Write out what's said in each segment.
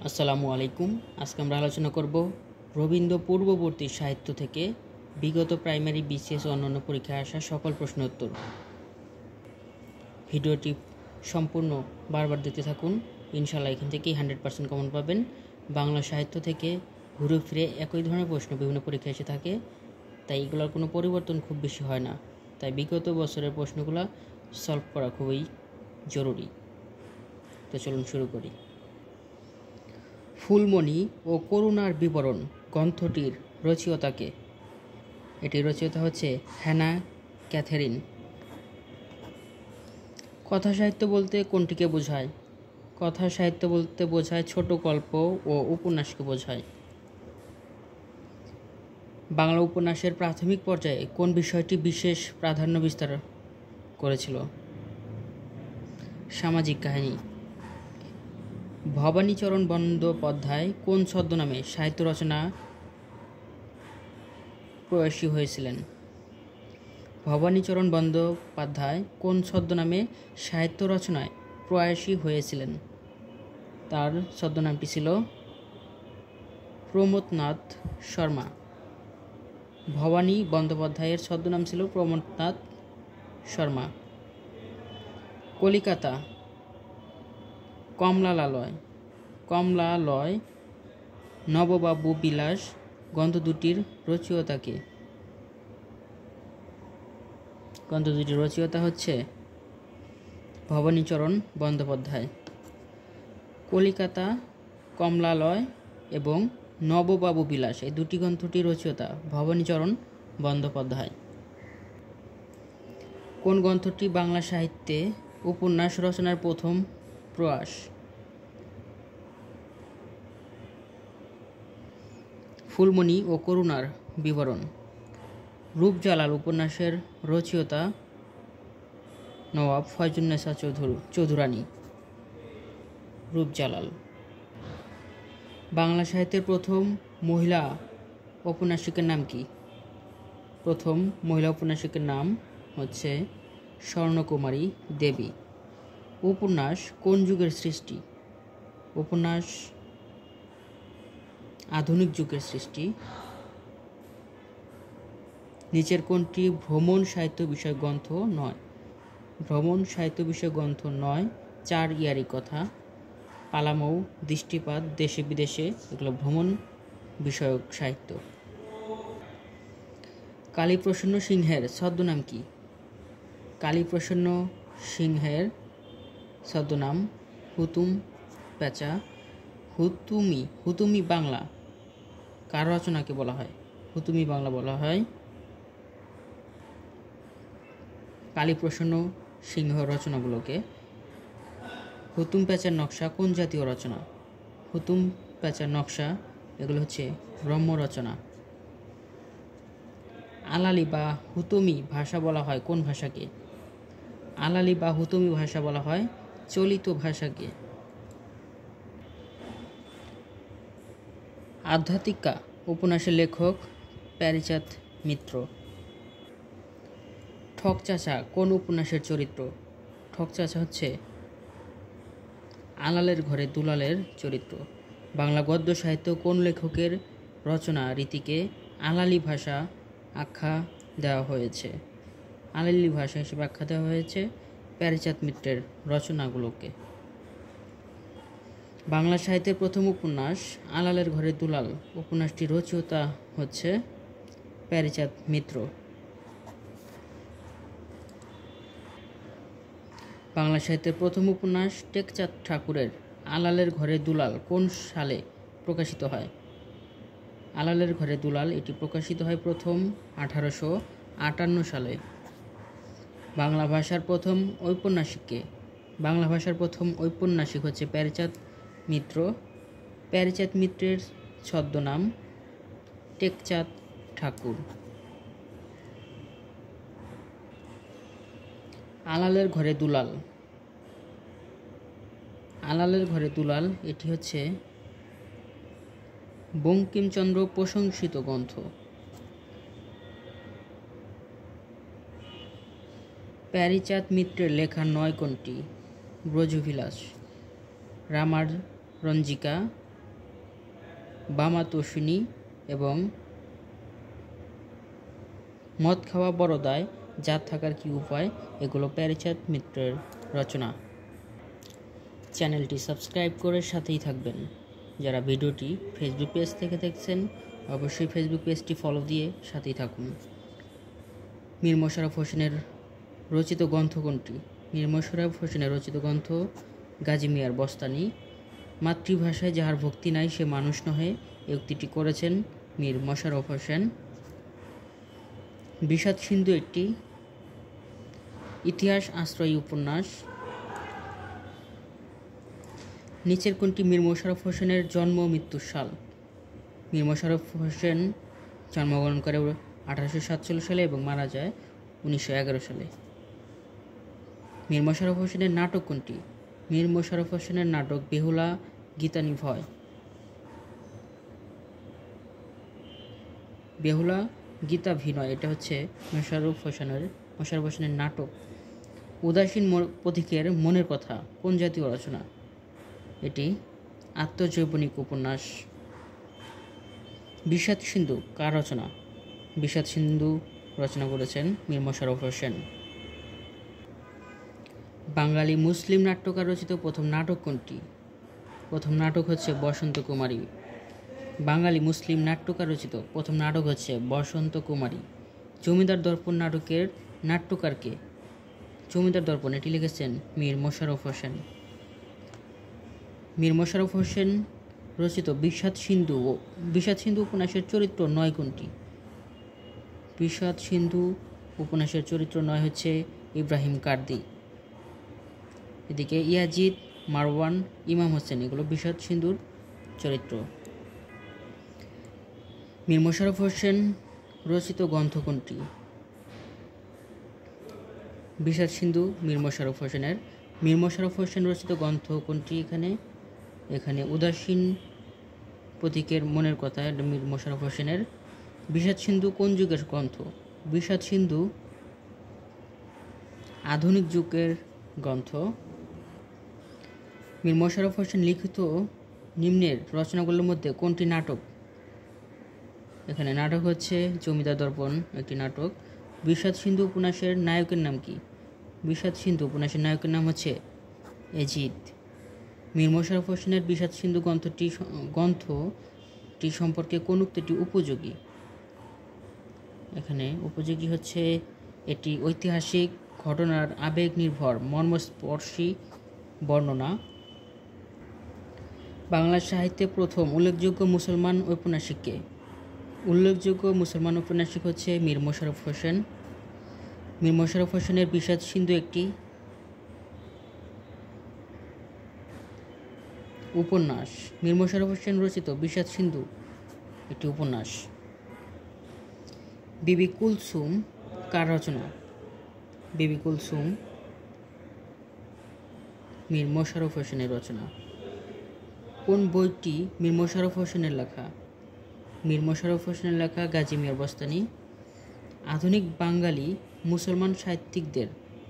আসসালামু আলাইকুম। আজকে আমরা আলোচনা করব রবীন্দ্র পূর্ববর্তী সাহিত্য থেকে বিগত প্রাইমারি, বিসিএস ও অন্যান্য পরীক্ষায় আসা সকল প্রশ্ন উত্তর। ভিডিওটি সম্পূর্ণ বারবার দেখতে থাকুন, ইনশাআল্লাহ এখান থেকেই 100% কমন পাবেন। বাংলা সাহিত্য থেকে ঘুরে ফিরে একই ধরনের প্রশ্ন বিভিন্ন পরীক্ষায় এসে থাকে, তাই এগুলোর কোনো পরিবর্তন খুব বেশি হয় না। তাই বিগত বছরের প্রশ্নগুলো সলভ করা খুবই জরুরি। তো চলুন শুরু করি। ফুলমণি ও করুণার বিবরণ গ্রন্থটির রচয়িতাকে? এটির রচয়িতা হচ্ছে হ্যানা ক্যাথেরিন। কথা সাহিত্য বলতে কোনটিকে বোঝায়? কথা সাহিত্য বলতে বোঝায় ছোট গল্প ও উপন্যাসকে বোঝায়। বাংলা উপন্যাসের প্রাথমিক পর্যায়ে কোন বিষয়টি বিশেষ প্রাধান্য বিস্তার করেছিল? সামাজিক কাহিনী। ভবানীচরণ বন্দ্যোপাধ্যায় কোন ছদ্মনামে সাহিত্য রচনা প্রয়াসী হয়েছিলেন? ভবানীচরণ বন্দ্যোপাধ্যায় কোন ছদ্মনামে সাহিত্য রচনায় প্রয়াসী হয়েছিলেন? তার ছদ্মনামটি ছিল প্রমথনাথ শর্মা। ভবানী বন্দ্যোপাধ্যায়ের ছদ্মনাম ছিল প্রমথনাথ শর্মা। কলিকাতা কমলালয় নববাবু বিলাস গ্রন্থ দুটির রচয়িতাকে? গ্রন্থ দুটির রচয়িতা হচ্ছে ভবানীচরণ বন্দ্যোপাধ্যায়। কলিকাতা, কমলালয় এবং নববাবু বিলাস এই দুটি গ্রন্থটির রচয়িতা ভবানীচরণ বন্দ্যোপাধ্যায়। কোন গ্রন্থটি বাংলা সাহিত্যে উপন্যাস রচনার প্রথম প্রয়াস? ফুলমণি ও করুণার বিবরণ। রূপজালাল উপন্যাসের রচয়িতা নওয়াব ফয়জুন্নেসা চৌধুরানী। রূপজালাল। বাংলা সাহিত্যের প্রথম মহিলা ঔপন্যাসিকের নাম কি? প্রথম মহিলা ঔপন্যাসিকের নাম হচ্ছে স্বর্ণকুমারী দেবী। উপন্যাস কোন যুগের সৃষ্টি? উপন্যাস আধুনিক যুগের সৃষ্টি। নিচের কোনটি ভ্রমণ সাহিত্য বিষয় গ্রন্থ নয়? ভ্রমণ সাহিত্য বিষয় গ্রন্থ নয়। 4 ইয়ারি কথা, পালামৌ, দৃষ্টিপাত, দেশে বিদেশে এগুলো ভ্রমণ বিষয়ক সাহিত্য। কালীপ্রসন্ন সিংহের ছদ্মনাম কি? কালীপ্রসন্ন সিংহের ছদ্মনাম হুতুম পেঁচা। হুতুমি বাংলা কার রচনাকে বলা হয়? হুতুমি বাংলা বলা হয় কালীপ্রসন্ন সিংহ রচনাগুলোকে। হুতুম পেঁচার নকশা কোন জাতীয় রচনা? হুতুম পেঁচার নকশা এগুলো হচ্ছে ব্রহ্ম রচনা। আলালি বা হুতুমি ভাষা বলা হয় কোন ভাষাকে? আলালি বা হুতুমি ভাষা বলা হয় চলিত ভাষাকে। আধ্যাত্মিকা উপন্যাসের লেখক প্যারীচাঁদ মিত্র। ঠকচাচা কোন উপন্যাসের চরিত্র? ঠকচাচা হচ্ছে আলালের ঘরে দুলালের চরিত্র। বাংলা গদ্য সাহিত্য কোন লেখকের রচনা রীতিকে আলালি ভাষা আখ্যা দেওয়া হয়েছে? আলালি ভাষা হিসেবে আখ্যা দেওয়া হয়েছে প্যারীচাঁদ মিত্রের রচনাগুলোকে। বাংলা সাহিত্যের প্রথম উপন্যাস আলালের ঘরে দুলাল উপন্যাসটির রচয়িতা হচ্ছে প্যারীচাঁদ মিত্র। বাংলা সাহিত্যের প্রথম উপন্যাস টেকচাঁদ ঠাকুরের আলালের ঘরে দুলাল কোন সালে প্রকাশিত হয়? আলালের ঘরে দুলাল এটি প্রকাশিত হয় প্রথম 1858 সালে। বাংলা ভাষার প্রথম ঔপন্যাসিককে? বাংলা ভাষার প্রথম ঔপন্যাসিক হচ্ছে প্যারীচাঁদ মিত্র। প্যারীচাঁদ মিত্রের ছদ্মনাম টেকচাঁদ ঠাকুর। আলালের ঘরে দুলাল। আলালের ঘরে দুলাল এটি হচ্ছে বঙ্কিমচন্দ্র প্রশংসিত গ্রন্থ। প্যারীচাঁদ মিত্রের লেখা 9 কোনটি? ব্রজবিলাস, রামার রঞ্জিকা, বামা তোষিনী এবং মদ খাওয়া বড় দায়, জাত থাকার কি উপায়, এগুলো প্যারীচাঁদ মিত্রের রচনা। চ্যানেলটি সাবস্ক্রাইব করে সাথেই থাকবেন। যারা ভিডিওটি ফেসবুক পেজ থেকে দেখছেন অবশ্যই ফেসবুক পেজটি ফলো দিয়ে সাথেই থাকুন। মীর মোশাররফ হোসেনের রচিত গ্রন্থ কোনটি? মীর মোশাররফ হোসেনের রচিত গ্রন্থ গাজী মিয়ার বস্তানি। মাতৃভাষায় যাহার ভক্তি নাই সে মানুষ নহে, এই উক্তিটি করেছেন মীর মোশাররফ হোসেন। বিষাদ সিন্ধু একটি ইতিহাস আশ্রয়ী উপন্যাস। নিচের কোনটি মীর মোশাররফ হোসেনের জন্ম মৃত্যুর সাল? মীর মোশাররফ হোসেন জন্মগ্রহণ করে 1847 সালে এবং মারা যায় 1911 সালে। মীর মোশাররফ হোসেনের নাটক কোনটি? মীর মোশাররফ হোসেনের নাটক বেহুলা, গীতানি ভয়। বেহুলা গীতা ভিনয় এটা হচ্ছে মোশাররফ হোসেনের নাটক। উদাসীন পথিকের মনের কথা কোন জাতীয় রচনা? এটি আত্মজৈবনিক উপন্যাস। বিষাদ সিন্ধু কার রচনা? বিষাদ সিন্ধু রচনা করেছেন মীর মোশাররফ হোসেন। বাঙালি মুসলিম নাট্যকার রচিত প্রথম নাটক কোনটি? প্রথম নাটক হচ্ছে বসন্ত কুমারী। বাঙালি মুসলিম নাট্যকার রচিত প্রথম নাটক হচ্ছে বসন্ত কুমারী। জমিদার দর্পণ নাটকের নাট্যকারকে? জমিদার দর্পণ এটি লিখেছেন মীর মোশাররফ হোসেন। মীর মোশাররফ হোসেন রচিত বিষাদ সিন্ধু উপন্যাসের চরিত্র নয় কোনটি? বিষাদ সিন্ধু উপন্যাসের চরিত্র নয় হচ্ছে ইব্রাহিম কার্দি। এদিকে ইয়াজিদ, মারওয়ান, ইমাম হোসেন এগুলো বিষাদ সিন্ধুর চরিত্র। মীর মোশাররফ হোসেন রচিত গ্রন্থ কোনটি? বিষাদ সিন্ধু মীর মোশাররফ হোসেনের। মীর মোশাররফ হোসেন রচিত গ্রন্থ কোনটি? এখানে উদাসীন পথিকের মনের কথা, এটা মীর মোশাররফ হোসেনের। বিষাদ সিন্ধু কোন যুগের গ্রন্থ? বিষাদ সিন্ধু আধুনিক যুগের গ্রন্থ। মীর মোশাররফ হোসেন লিখিত নিম্নের রচনাগুলোর মধ্যে কোনটি নাটক? এখানে নাটক হচ্ছে জমিদার দর্পণ একটি নাটক। বিষাদ সিন্ধু উপন্যাসের নায়কের নাম কি? বিষাদ সিন্ধু উপন্যাসের নায়কের নাম হচ্ছে এজিদ। মীর মোশাররফ হোসেনের বিষাদ সিন্ধু গ্রন্থটি সম্পর্কে কোন উক্তিটি উপযোগী? এখানে উপযোগী হচ্ছে এটি ঐতিহাসিক ঘটনার আবেগ নির্ভর মর্মস্পর্শী বর্ণনা। বাংলা সাহিত্যে প্রথম উল্লেখযোগ্য মুসলমান ঔপন্যাসিক কে? উল্লেখযোগ্য মুসলমান ঔপন্যাসিক হচ্ছে মীর মোশাররফ হোসেন। মীর মোশাররফ হোসেনের বিষাদ সিন্ধু একটি উপন্যাস। মীর মোশাররফ হোসেন রচিত বিষাদ সিন্ধু একটি উপন্যাস। বিবি কুলসুম কার রচনা? বিবি কুলসুম মীর মোশাররফ হোসেনের রচনা। কোন বইটি মীর মোশাররফ হোসেনের লেখা? মীর মোশাররফ হোসেনের লেখা গাজী মিয়ার বস্তানি। আধুনিক বাঙালি মুসলমান সাহিত্যিকদের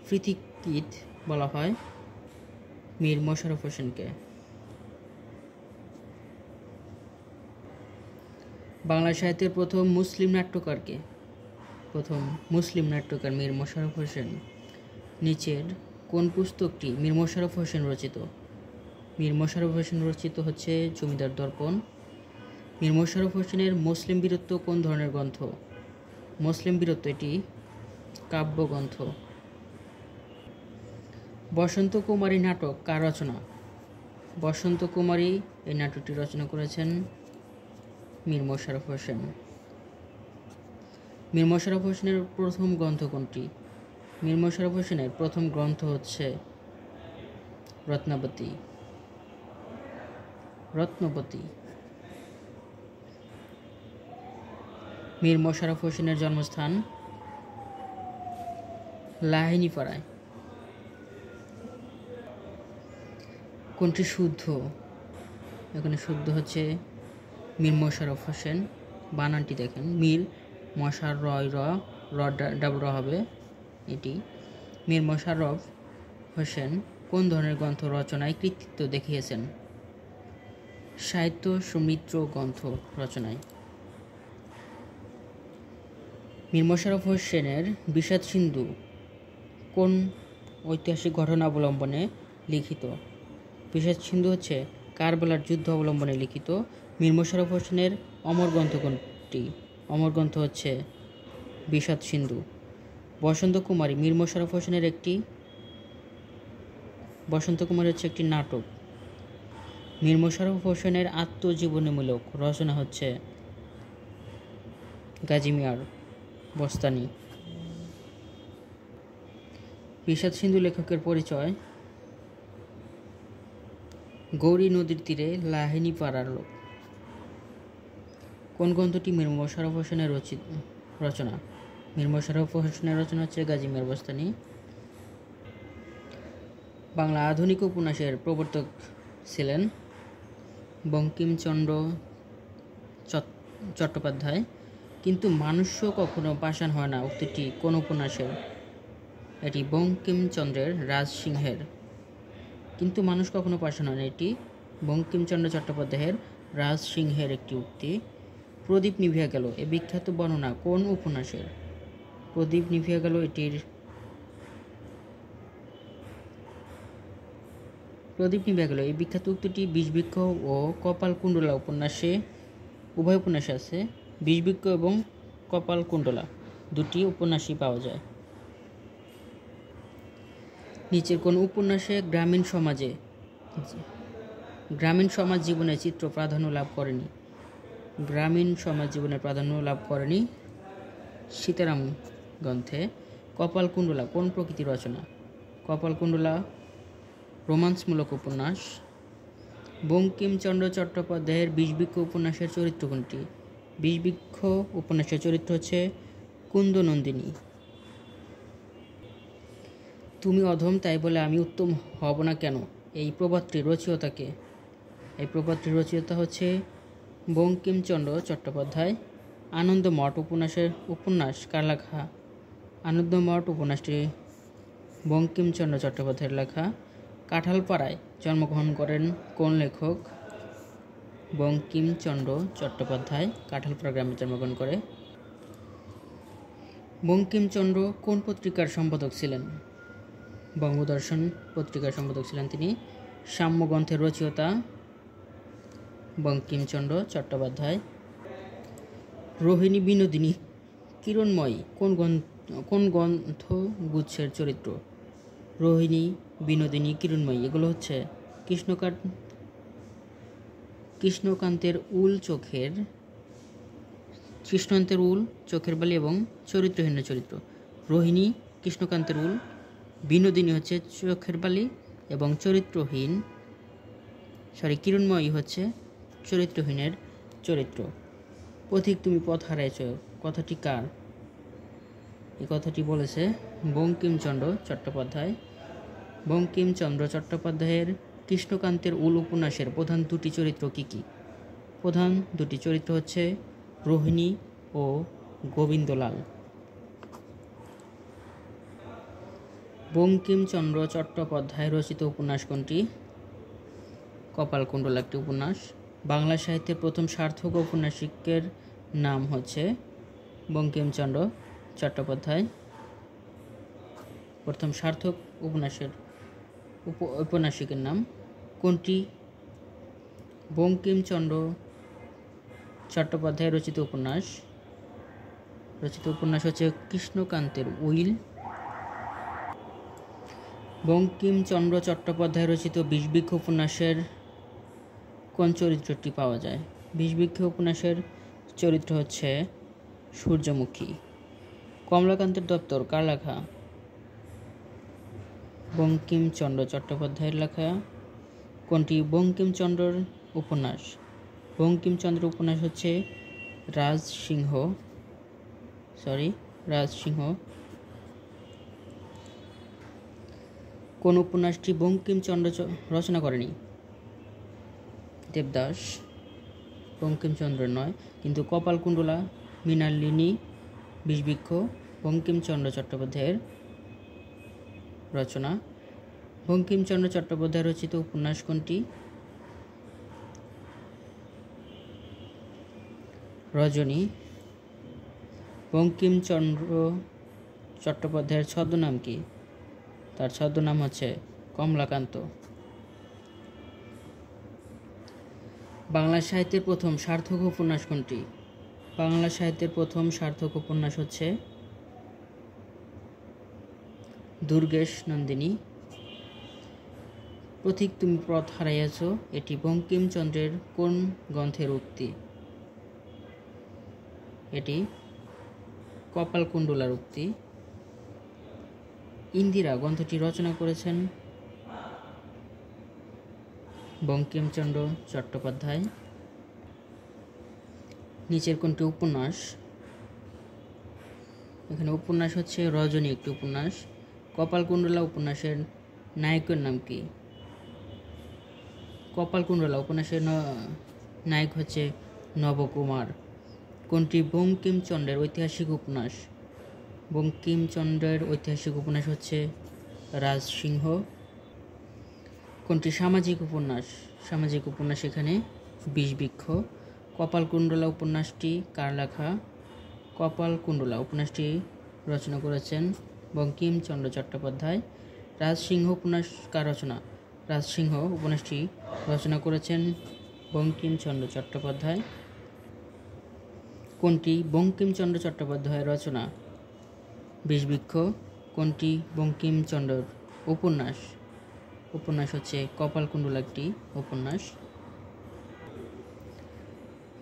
পৃথিকীত বলা হয় মীর মোশাররফ হোসেনকে। বাংলা সাহিত্যের প্রথম মুসলিম নাট্যকারকে? প্রথম মুসলিম নাট্যকার মীর মোশাররফ হোসেন। নিচের কোন পুস্তকটি মীর মোশাররফ হোসেন রচিত? মীর মোশাররফ হোসেন রচিত হচ্ছে জমিদার দর্পণ। মীর মোশাররফ হোসেনের মুসলিম বীরত্ব কোন ধরনের গ্রন্থ? মুসলিম বীরত্ব এটি কাব্যগ্রন্থ। বসন্ত কুমারী নাটক কার রচনা? বসন্ত কুমারী এই নাটকটি রচনা করেছেন মীর মোশাররফ হোসেন। মীর মোশাররফ হোসেনের প্রথম গ্রন্থ কোনটি? মীর মোশাররফ হোসেনের প্রথম গ্রন্থ হচ্ছে রত্নাবতী। মীর মোশাররফ হোসেনের জন্মস্থান লাহিনীপাড়ায়। কোনটি শুদ্ধ? এখানে শুদ্ধ হচ্ছে মীর মোশাররফ হোসেন। বানানটি দেখেন, মীর মশার ডাবল র হবে এটি। মীর মোশাররফ হোসেন কোন ধরনের গ্রন্থ রচনায় কৃতিত্ব দেখিয়েছেন? সাহিত্য সৌমিত্র গ্রন্থ রচনায়। মীর মশাররফ হোসেনের বিষাদ সিন্ধু কোন ঐতিহাসিক ঘটনা অবলম্বনে লিখিত? বিষাদ সিন্ধু হচ্ছে কারবালার যুদ্ধ অবলম্বনে লিখিত। মীর মশাররফ হোসেনের অমর গ্রন্থ কোনটি? অমর গ্রন্থ হচ্ছে বিষাদ সিন্ধু। বসন্ত কুমারী মীর মশাররফ হোসেনের বসন্ত কুমারী হচ্ছে একটি নাটক। মীর মশাররফ হোসেনের আত্মজীবনীমূলক রচনা হচ্ছে গাজী মিয়ার বস্তানি। বিষাদ সিন্ধু লেখকের পরিচয়। গৌরী নদীর তীরে লাহিনী পাড়ার লোক। কোন গ্রন্থটি মীর মশাররফ হোসেনের রচনা? মীর মশাররফ হোসেনের রচনা হচ্ছে গাজী মিয়ার বস্তানি। বাংলা আধুনিক উপন্যাসের প্রবর্তক ছিলেন বঙ্কিমচন্দ্র চট্টোপাধ্যায়। কিন্তু মানুষ্য কখনো পাষাণ হয় না উক্তিটি কোন উপন্যাসের? এটি বঙ্কিমচন্দ্রের রাজসিংহের। কিন্তু মানুষ কখনো পাষাণ হয় না, এটি বঙ্কিমচন্দ্র চট্টোপাধ্যায়ের রাজসিংহের একটি উক্তি। প্রদীপ নিভিয়া গেল এ বিখ্যাত বর্ণনা কোন উপন্যাসের? প্রদীপ নিভিয়া গেল এই বিখ্যাত উক্তিটি বিষবৃক্ষ ও কপালকুণ্ডলা উপন্যাসে, উভয় উপন্যাসে আছে। বিষবৃক্ষ এবং কপালকুণ্ডলা দুটি উপন্যাসই পাওয়া যায়। নিচের কোন উপন্যাসে গ্রামীণ সমাজ জীবনের চিত্র প্রাধান্য লাভ করেনি? গ্রামীণ সমাজ জীবনের প্রাধান্য লাভ করেনি সীতারাম গ্রন্থে। কপালকুণ্ডলা কোন প্রকৃতির রচনা? কপালকুণ্ডলা রোমান্সমূলক উপন্যাস। বঙ্কিমচন্দ্র চট্টোপাধ্যায়ের বিষবৃক্ষ উপন্যাসের চরিত্র কোনটি? বিষবৃক্ষ উপন্যাসের চরিত্র হচ্ছে কুন্দনন্দিনী। তুমি অধম তাই বলে আমি উত্তম হব না কেন এই প্রবাদটির রচয়িতা কে? এই প্রবাদটির রচয়িতা হচ্ছে বঙ্কিমচন্দ্র চট্টোপাধ্যায়। আনন্দমঠ উপন্যাস কার লেখা? আনন্দমঠ উপন্যাসটি বঙ্কিমচন্দ্র চট্টোপাধ্যায়ের লেখা। কাঁঠালপাড়ায় জন্মগ্রহণ করেন কোন লেখক? বঙ্কিমচন্দ্র চট্টোপাধ্যায় কাঁঠালপাড়া গ্রামে জন্মগ্রহণ করে। বঙ্কিমচন্দ্র কোন পত্রিকার সম্পাদক ছিলেন? বঙ্গদর্শন পত্রিকার সম্পাদক ছিলেন তিনি। সাম্য গ্রন্থের রচয়িতা বঙ্কিমচন্দ্র চট্টোপাধ্যায়। রোহিণী বিনোদিনী কিরণময়ী কোন গ্রন্থগুচ্ছের চরিত্র? রোহিণী বিনোদিনী কিরণময়ী এগুলো হচ্ছে কৃষ্ণকান্তের উল চোখের বালি এবং চরিত্রহীন চরিত্র। রোহিণী কৃষ্ণকান্তের উল, বিনোদিনী হচ্ছে চোখের বালি এবং কিরণময়ী হচ্ছে চরিত্রহীনের চরিত্র। পথিক তুমি পথ হারাইছ কথাটি কার? এই কথাটি বলেছে বঙ্কিমচন্দ্র চট্টোপাধ্যায়। বঙ্কিমচন্দ্র চট্টোপাধ্যায়ের কৃষ্ণকান্তের উল উপন্যাসের প্রধান দুটি চরিত্র কি কি? প্রধান দুটি চরিত্র হচ্ছে রোহিণী ও গোবিন্দলাল। বঙ্কিমচন্দ্র চট্টোপাধ্যায় রচিত উপন্যাস কোনটি? কপালকুণ্ডলা একটি উপন্যাস। বাংলা সাহিত্যের প্রথম সার্থক ঔপন্যাসিকের নাম হচ্ছে বঙ্কিমচন্দ্র চট্টোপাধ্যায়। প্রথম সার্থক ঔপন্যাসিকের নাম কোনটি? বঙ্কিমচন্দ্র চট্টোপাধ্যায় রচিত উপন্যাস হচ্ছে কৃষ্ণকান্তের উইল। বঙ্কিমচন্দ্র চট্টোপাধ্যায় রচিত বিষবৃক্ষ উপন্যাসের কোন চরিত্রটি পাওয়া যায়? বিষবৃক্ষ উপন্যাসের চরিত্র হচ্ছে সূর্যমুখী। কমলাকান্তের দপ্তর কার লেখা? বঙ্কিমচন্দ্র চট্টোপাধ্যায়ের লেখা। কোনটি বঙ্কিমচন্দ্রের উপন্যাস? বঙ্কিমচন্দ্রের উপন্যাস হচ্ছে রাজসিংহ। কোন উপন্যাসটি বঙ্কিমচন্দ্র রচনা করেনি? দেবদাস বঙ্কিমচন্দ্রের নয়, কিন্তু কপালকুণ্ডলা, মৃণালিনী, বিষবৃক্ষ বঙ্কিমচন্দ্র চট্টোপাধ্যায়ের রচনা। বঙ্কিমচন্দ্র চট্টোপাধ্যায় রচিত উপন্যাস কোনটি? রজনী। বঙ্কিমচন্দ্র চট্টোপাধ্যায়ের ছদ্মনাম কি? তার ছদ্মনাম হচ্ছে কমলাকান্ত। বাংলা সাহিত্যের প্রথম সার্থক উপন্যাস কোনটি? বাংলা সাহিত্যের প্রথম সার্থক উপন্যাস হচ্ছে দুর্গেশ নন্দিনী। পথিক তুমি পথ হারাইয়াছ, এটি বঙ্কিমচন্দ্রের কোন গ্রন্থের উক্তি? এটি কপালকুণ্ডলার উক্তি। ইন্দিরা গ্রন্থটি রচনা করেছেন বঙ্কিমচন্দ্র চট্টোপাধ্যায়। নিচের কোনটি উপন্যাস? এখানে উপন্যাস হচ্ছে রজনী একটি উপন্যাস। কপালকুণ্ডলা উপন্যাসের নায়কের নাম কি? কপালকুণ্ডলা উপন্যাসের নায়ক হচ্ছে নবকুমার। কোনটি বঙ্কিমচন্দ্রের ঐতিহাসিক উপন্যাস? বঙ্কিমচন্দ্রের ঐতিহাসিক উপন্যাস হচ্ছে রাজসিংহ। কোনটি সামাজিক উপন্যাস? সামাজিক উপন্যাস এখানে বিষবৃক্ষ। কপালকুণ্ডলা উপন্যাসটি কার লেখা? কপালকুণ্ডলা উপন্যাসটি রচনা করেছেন বঙ্কিমচন্দ্র চট্টোপাধ্যায়। রাজসিংহ উপন্যাস কার রচনা? রাজসিংহ উপন্যাসটি রচনা করেছেন বঙ্কিমচন্দ্র চট্টোপাধ্যায়। কোনটি বঙ্কিমচন্দ্র চট্টোপাধ্যায়ের রচনা? বিষবৃক্ষ। কোনটি বঙ্কিমচন্দ্রের উপন্যাস? উপন্যাস হচ্ছে কপালকুণ্ডলা একটি উপন্যাস।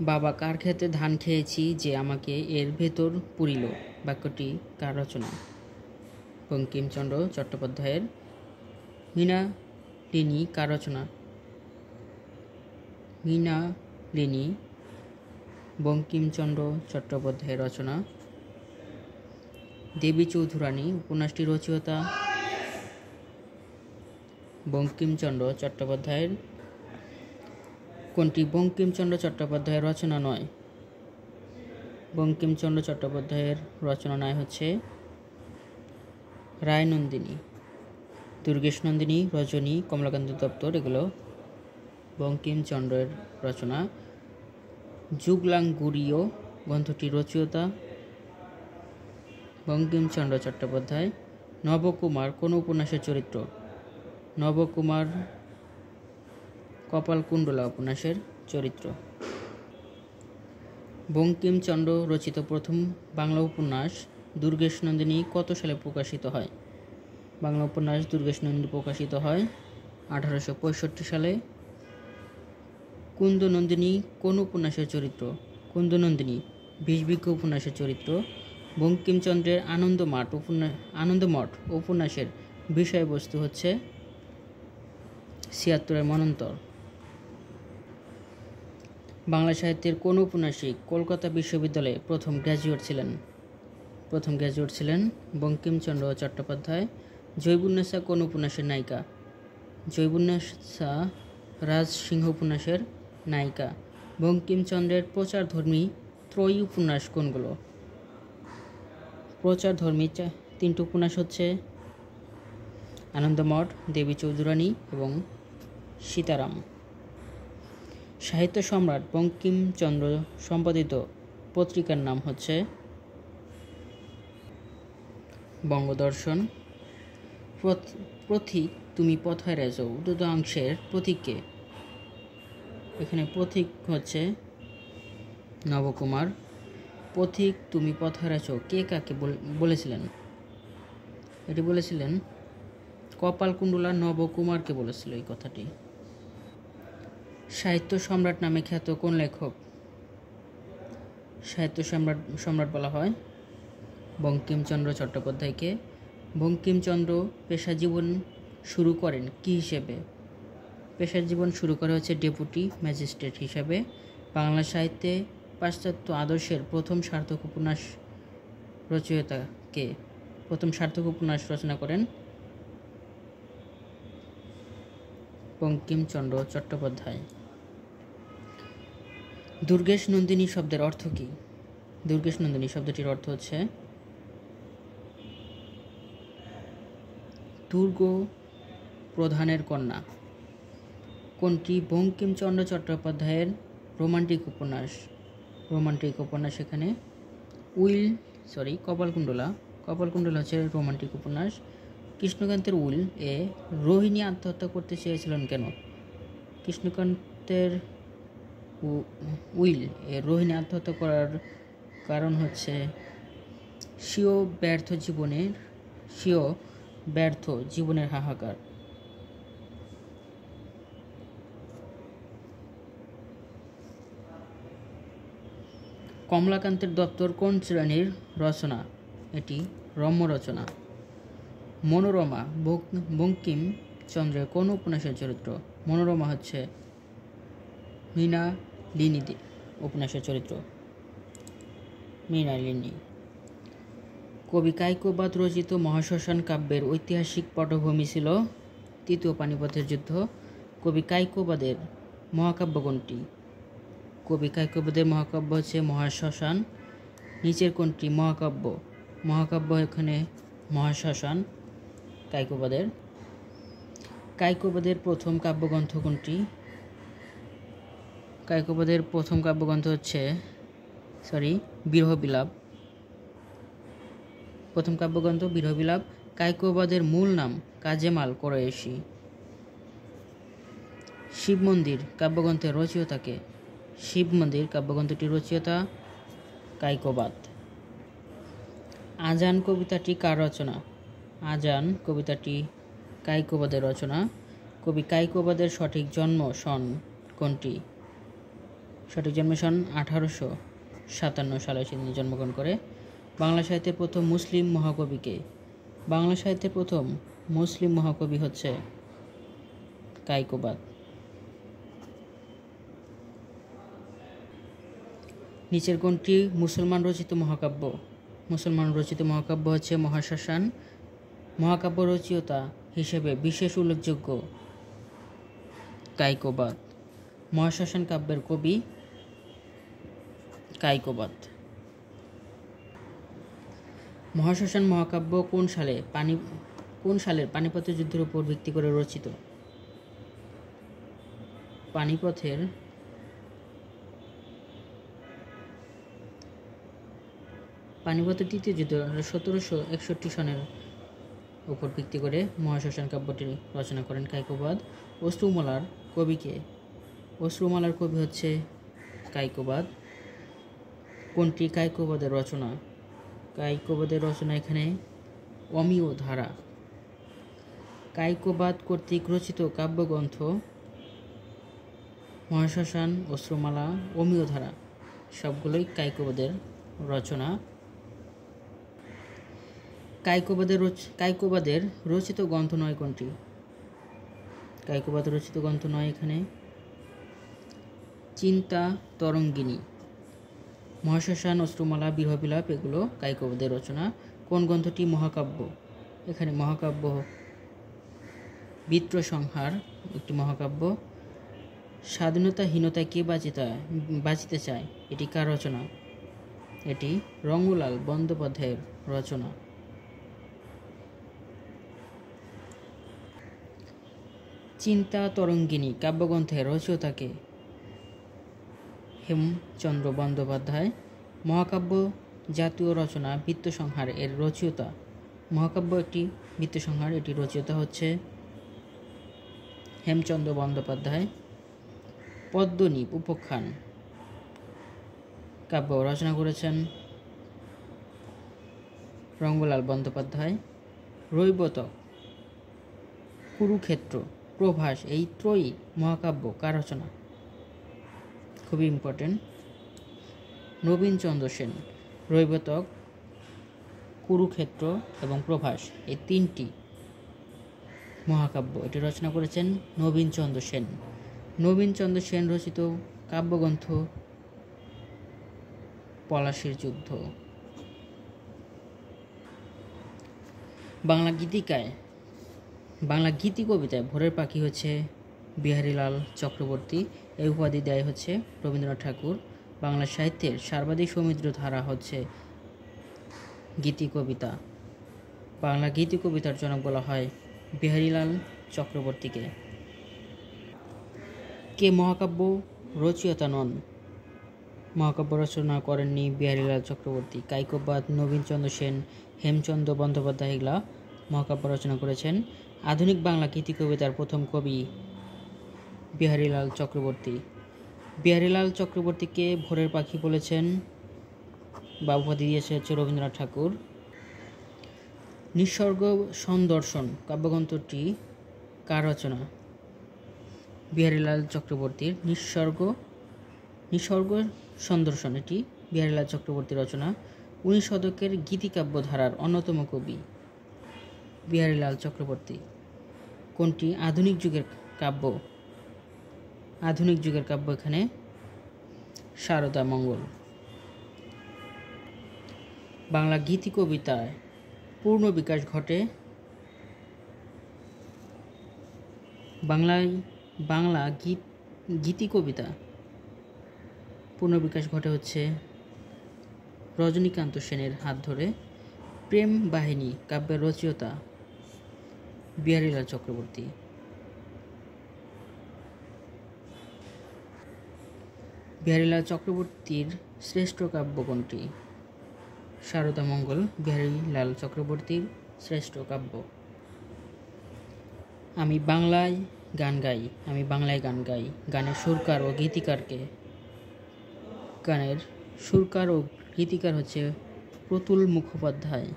বাবা কার ক্ষেতে ধান খেয়েছি যে আমাকে এর ভেতর পুরিল, বাক্যটি কার রচনা? বঙ্কিমচন্দ্র চট্টোপাধ্যায়ের। মৃণালিনী কার রচনা? মৃণালিনী বঙ্কিমচন্দ্র চট্টোপাধ্যায়ের রচনা। দেবী চৌধুরানী উপন্যাসটির রচয়িতা বঙ্কিমচন্দ্র চট্টোপাধ্যায়ের। কোনটি বঙ্কিমচন্দ্র চট্টোপাধ্যায়ের রচনা নয়? বঙ্কিমচন্দ্র চট্টোপাধ্যায়ের রচনা নয় হচ্ছে রায়নন্দিনী। দুর্গেশ নন্দিনী, রজনী, কমলাকান্ত দপ্তর এগুলো বঙ্কিমচন্দ্রের রচনা। যুগলাঙ্গুড়ীয় গ্রন্থটির রচয়িতা বঙ্কিমচন্দ্র চট্টোপাধ্যায়। নবকুমার কোন উপন্যাসের চরিত্র? নবকুমার কপালকুণ্ডলা উপন্যাসের চরিত্র। বঙ্কিমচন্দ্র রচিত প্রথম বাংলা উপন্যাস দুর্গেশ নন্দিনী কত সালে প্রকাশিত হয়? বাংলা উপন্যাস দুর্গেশ নন্দিনী প্রকাশিত হয় 1865 সালে। কুন্দনন্দিনী কোন উপন্যাসের চরিত্র? কুন্দনন্দিনী বিষবৃক্ষ উপন্যাসের চরিত্র। বঙ্কিমচন্দ্রের আনন্দমঠ উপন্যাসের বিষয়বস্তু হচ্ছে ৭৬ মন্বন্তর। বাংলা সাহিত্যের কোন ঔপন্যাসিক কলকাতা বিশ্ববিদ্যালয়ে প্রথম গ্র্যাজুয়েট ছিলেন বঙ্কিমচন্দ্র চট্টোপাধ্যায়। জৈবুন্নেসা কোন উপন্যাসের নায়িকা? জৈবুন্নেসা রাজসিংহ উপন্যাসের নায়িকা। বঙ্কিমচন্দ্রের প্রচারধর্মী ত্রয়ী উপন্যাস কোনগুলো? প্রচারধর্মী তিনটি উপন্যাস হচ্ছে আনন্দমঠ, দেবী চৌধুরানী এবং সীতারাম। সাহিত্য সম্রাট বঙ্কিমচন্দ্র সম্পাদিত পত্রিকার নাম হচ্ছে বঙ্গদর্শন। পথিক তুমি পথ হারাইছ উদ্ধৃতাংশের প্রতীককে? এখানে প্রতীক হচ্ছে নবকুমার। পথিক তুমি পথ হারাইছ কে কাকে বলেছিলেন? এটি বলেছিলেন কপালকুণ্ডলা নবকুমারকে বলেছিল এই কথাটি। সাহিত্য সম্রাট নামে খ্যাত কোন লেখক? সাহিত্য সম্রাট বলা হয় বঙ্কিমচন্দ্র চট্টোপাধ্যায়কে। বঙ্কিমচন্দ্র পেশাজীবন শুরু করেন কি হিসেবে? পেশাজীবন শুরু করে হচ্ছে ডেপুটি ম্যাজিস্ট্রেট হিসাবে। বাংলা সাহিত্যে পাশ্চাত্য আদর্শের প্রথম সার্থক উপন্যাস রচয়িতা কে? প্রথম সার্থক উপন্যাস রচনা করেন বঙ্কিমচন্দ্র চট্টোপাধ্যায়। দুর্গেশ নন্দিনী শব্দের অর্থ কি? দুর্গেশ নন্দিনী শব্দটির অর্থ হচ্ছে দুর্গ প্রধানের কন্যা। কোনটি বঙ্কিমচন্দ্র চট্টোপাধ্যায়ের রোমান্টিক উপন্যাস? রোমান্টিক উপন্যাস। এখানে কপালকুণ্ডলা হচ্ছে রোমান্টিক উপন্যাস। কৃষ্ণকান্তের এ রোহিণী আত্মহত্যা করতে চেয়েছিলেন কেন? কৃষ্ণকান্তের এ রোহিণী আত্মহত্যা করার কারণ হচ্ছে স্বীয় ব্যর্থ জীবনের হাহাকার। কমলাকান্তের দপ্তর কোন শ্রেণীর রচনা? এটি রম্য রচনা। মনোরমা বঙ্কিমচন্দ্রের কোন উপন্যাসের চরিত্র? মনোরমা হচ্ছে মৃণালিনী উপন্যাসের চরিত্র। মৃণালিনী। কবি কায়কোবাদ রচিত মহাশ্মশান কাব্যের ঐতিহাসিক পটভূমি ছিল তৃতীয় পানিপথের যুদ্ধ। কবি কায়কোবাদের মহাকাব্য কোনটি? কবি কায়কোবাদের মহাকাব্য হচ্ছে মহাশ্মশান। নিচের কোনটি মহাকাব্য? মহাকাব্য এখানে মহাশ্মশান কায়কোবাদের। কায়কোবাদের প্রথম কাব্যগ্রন্থ কোনটি? কায়কোবাদের প্রথম কাব্যগ্রন্থ হচ্ছে বিরহবিলাপ। প্রথম কাব্যগ্রন্থ বিরহবিলাপ। কায়কোবাদের মূল নাম কাজেমাল কোরাইশি। শিব মন্দির কাব্যগ্রন্থের রচয়িতাকে? শিব মন্দির কাব্যগ্রন্থটির রচয়িতা কায়কোবাদ। আজান কবিতাটি কার রচনা? আজান কবিতাটি কায়কোবাদের রচনা। কবি কায়কোবাদের সঠিক জন্ম সন কোনটি? সঠিক জন্ম সন 1857 সালে তিনি জন্মগ্রহণ করে। বাংলা সাহিত্যের প্রথম মুসলিম মহাকবিকে? বাংলা সাহিত্যের প্রথম মুসলিম মহাকবি হচ্ছে কায়কোবাদ। নিচের কোনটি মুসলমান রচিত মহাকাব্য? মুসলমান রচিত মহাকাব্য হচ্ছে মহাশ্মশান। মহাকাব্য রচয়িতা হিসেবে বিশেষ উল্লেখযোগ্য কায়কোবাদ। মহাশ্মশান কাব্যের কবি কায়কোবাদ। মহাশ্মশান মহাকাব্য কোন সালের পানিপথের যুদ্ধের উপর ভিত্তি করে রচিত? পানিপথের তৃতীয় যুদ্ধ 1761 সনের উপর ভিত্তি করে মহাশ্মশান কাব্যটি রচনা করেন কায়কোবাদ। অশ্রুমালার কবিকে? অশ্রুমালার কবি হচ্ছে কায়কোবাদ। কোনটি কায়কোবাদের রচনা? কায়কোবাদের রচনা এখানে অমিয় ধারা। কায়কোবাদ কর্তৃক রচিত কাব্যগ্রন্থ মহাশ্মশান, অশ্রুমালা, অমিয় ধারা সবগুলোই কায়কোবাদের রচনা। কায়কোবাদের রচিত গ্রন্থ নয় কোনটি? কায়কোবাদের রচিত গ্রন্থ নয় এখানে চিন্তা তরঙ্গিনী। মহাশ্মশান, অশ্রুমালা, বিরহবিলাপ এগুলো কায়কোবাদের রচনা। কোন গ্রন্থটি মহাকাব্য? এখানে মহাকাব্য বিত্রসংহার একটি মহাকাব্য। স্বাধীনতাহীনতায় কে বাঁচিতে চায় এটি কার রচনা? এটি রঙ্গলাল বন্দ্যোপাধ্যায়ের রচনা। চিন্তা তরঙ্গিনী কাব্যগ্রন্থের রচয়িতাকে? হেমচন্দ্র বন্দ্যোপাধ্যায়। মহাকাব্য জাতীয় রচনা বিত্তসংহার এর রচয়িতা? মহাকাব্য একটি বিত্তসংহার, এটি রচয়িতা হচ্ছে হেমচন্দ্র বন্দ্যোপাধ্যায়। পদ্মনিপ উপাখ্যান কাব্য রচনা করেছেন রঙ্গলাল বন্দ্যোপাধ্যায়। রৈবতক, কুরুক্ষেত্র, প্রভাস এই ত্রয়ী মহাকাব্য কার রচনা? খুবই ইম্পর্টেন্ট, নবীনচন্দ্র সেন। রৈবতক, কুরুক্ষেত্র এবং প্রভাস এই তিনটি মহাকাব্য এটি রচনা করেছেন নবীনচন্দ্র সেন। নবীনচন্দ্র সেন রচিত কাব্যগ্রন্থ পলাশীর যুদ্ধ। বাংলা গীতি কবিতায় ভোরের পাখি হচ্ছে বিহারীলাল চক্রবর্তী। এই উপাধি দেয় হচ্ছে রবীন্দ্রনাথ ঠাকুর। বাংলা সাহিত্যের সর্বাধিক সমৃদ্ধ ধারা হচ্ছে গীতি কবিতা। বাংলা গীতি কবিতার জনক বলা হয় বিহারীলাল চক্রবর্তীকে। কে মহাকাব্য রচয়িতা নন? মহাকাব্য রচনা করেননি বিহারীলাল চক্রবর্তী। কায়িকবাদ নবীনচন্দ্র সেন, হেমচন্দ্র বন্দ্যোপাধ্যায় এগুলা মহাকাব্য রচনা করেছেন। আধুনিক বাংলা গীতি কবিতার প্রথম কবি বিহারীলাল চক্রবর্তী। বিহারীলাল চক্রবর্তীকে ভোরের পাখি বলেছেন বা উপাধি দিয়েছে হচ্ছে রবীন্দ্রনাথ ঠাকুর। নিসর্গ সন্দর্শন কাব্যগ্রন্থটি কার রচনা? বিহারীলাল চক্রবর্তীর। নিসর্গ সন্দর্শন এটি বিহারীলাল চক্রবর্তীর রচনা। 19 শতকের গীতিকাব্য ধারার অন্যতম কবি বিহারীলাল চক্রবর্তী। কোনটি আধুনিক যুগের কাব্য? আধুনিক যুগের কাব্য এখানে সারদা মঙ্গল। বাংলা গীতি কবিতায় পূর্ণ বিকাশ ঘটে। বাংলা গীতি কবিতা পূর্ণ বিকাশ ঘটে হচ্ছে রজনীকান্ত সেনের হাত ধরে। প্রেম বাহিনী কাব্যের রচয়িতা বিহারীলাল চক্রবর্তী। বিহারীলাল চক্রবর্তীর শ্রেষ্ঠ কাব্য কোনটি? সারদা মঙ্গল বিহারীলাল চক্রবর্তীর শ্রেষ্ঠ কাব্য। আমি বাংলায় গান গাই, আমি বাংলায় গান গাই। গানের সুরকার ও গীতিকারকে? গানের সুরকার ও গীতিকার হচ্ছে প্রতুল মুখোপাধ্যায়।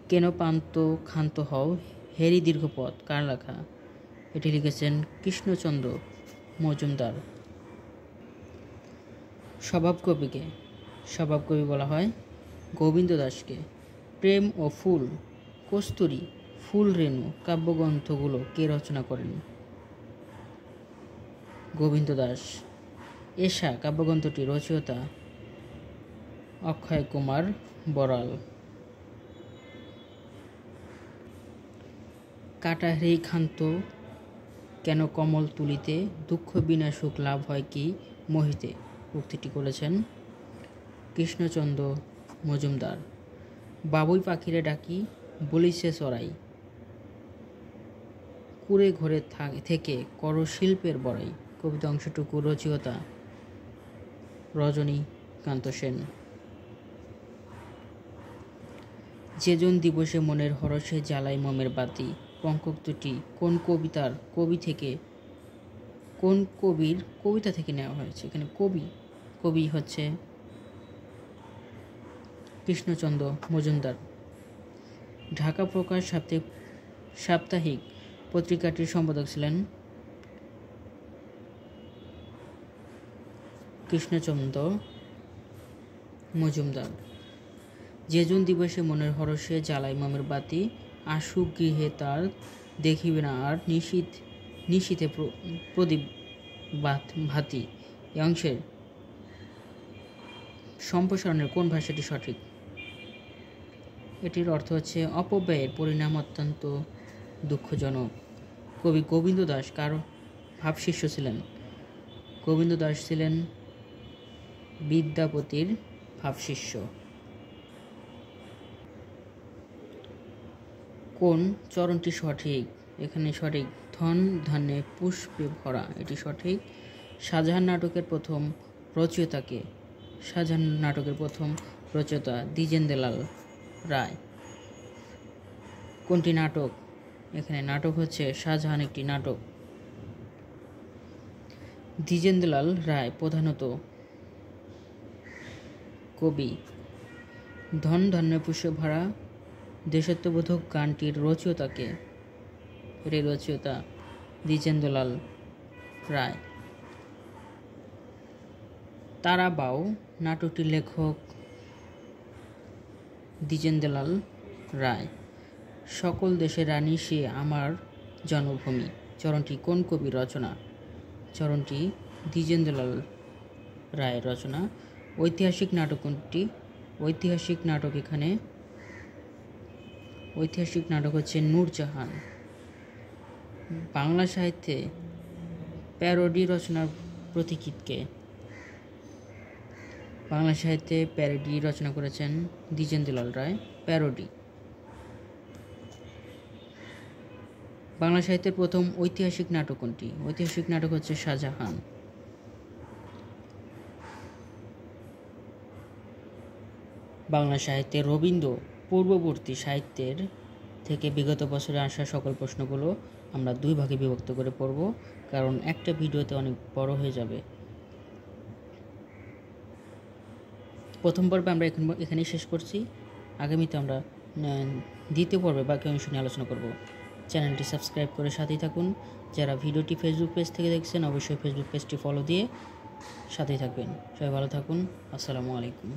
কেন পান্ত ক্ষান্ত হও হেরি দীর্ঘপথ কার লেখা? এটি লিখেছেন কৃষ্ণচন্দ্র মজুমদার। স্বভাবকবিকে? স্বভাবকবি বলা হয় গোবিন্দ দাসকে। প্রেম ও ফুল, কস্তুরী, ফুল রেণু কাব্যগ্রন্থগুলো কে রচনা করেন? গোবিন্দ দাস। এশা কাব্যগ্রন্থটি রচয়িতা অক্ষয় কুমার বড়াল। কাটাহরি ক্ষান্ত কেন কমল তুলিতে, দুঃখ বিনা সুখ লাভ হয় কি মোহিতে? উক্তিটি করেছেন কৃষ্ণচন্দ্র মজুমদার। বাবুই পাখিরে ডাকি বলিছে চড়াই, কুড়ে ঘরে থেকে কর শিল্পের বড়াই। কবিতা অংশটুকু রচয়িতা রজনীকান্ত সেন। যেজন দিবসে মনের হরষে জ্বালাই মোমের বাতি পঙ্কোক্তিটি কোন কবির কবিতা থেকে নেওয়া হয়েছে? এখানে কবি হচ্ছে কৃষ্ণচন্দ্র মজুমদার। ঢাকা প্রকাশ সাপ্তাহিক পত্রিকাটির সম্পাদক ছিলেন কৃষ্ণচন্দ্র মজুমদার। যেজন দিবসে মনের হরষে জ্বালাই মোমের বাতি আশুক গৃহে তার দেখিবে না আর নিশীথে প্রদীপ ভাতি। এই অংশের সম্প্রসারণের কোন ভাষাটি সঠিক? এটির অর্থ হচ্ছে অপব্যয়ের পরিণাম অত্যন্ত দুঃখজনক। কবি গোবিন্দ দাস কার ভাবশিষ্য ছিলেন? গোবিন্দ দাস ছিলেন বিদ্যাপতির ভাবশিষ্য। কোন চরণটি সঠিক? এখানে সঠিক ধন ধান্যে পুষ্পে ভরা, এটি সঠিক। শাহজাহান নাটকের প্রথম রচয়িতাকে? শাহজাহান নাটকের প্রথম রচয়িতা দ্বিজেন্দ্রলাল রায়। কোনটি নাটক? এখানে নাটক হচ্ছে শাহজাহান একটি নাটক। দ্বিজেন্দ্রলাল রায় প্রধানত কবি। ধন ধান্যে পুষ্পে ভরা দেশাত্মবোধক গানটির রচয়িতাকে? এর রচয়িতা দ্বিজেন্দ্রলাল রায়। তারাবাউ নাটকটির লেখক দ্বিজেন্দ্রলাল রায়। সকল দেশের রানী সে আমার জন্মভূমি চরণটি কোন কবির রচনা? চরণটি দ্বিজেন্দ্রলাল রায়ের রচনা। ঐতিহাসিক নাটক কোনটি? ঐতিহাসিক নাটক হচ্ছে নূরজাহান। বাংলা সাহিত্যে প্যারোডি রচনার প্রতীককে? বাংলা সাহিত্যে প্যারোডি রচনা করেছেন দ্বিজেন্দ্রলাল রায়। প্যারোডি। বাংলা সাহিত্যের প্রথম ঐতিহাসিক নাটক কোনটি? ঐতিহাসিক নাটক হচ্ছে শাহজাহান। বাংলা সাহিত্যের রবীন্দ্র পূর্ববর্তী সাহিত্যের থেকে বিগত বছরে আসা সকল প্রশ্নগুলো আমরা 2 ভাগে বিভক্ত করে পড়ব, কারণ একটা ভিডিওতে অনেক বড় হয়ে যাবে। প্রথম পর্বে আমরা এখানেই শেষ করছি। আগামীতে আমরা দ্বিতীয় পর্বে বাকি অংশ নিয়ে আলোচনা করব। চ্যানেলটি সাবস্ক্রাইব করে সাথেই থাকুন। যারা ভিডিওটি ফেসবুক পেজ থেকে দেখছেন অবশ্যই ফেসবুক পেজটি ফলো দিয়ে সাথেই থাকবেন। সবাই ভালো থাকুন। আসসালামু আলাইকুম।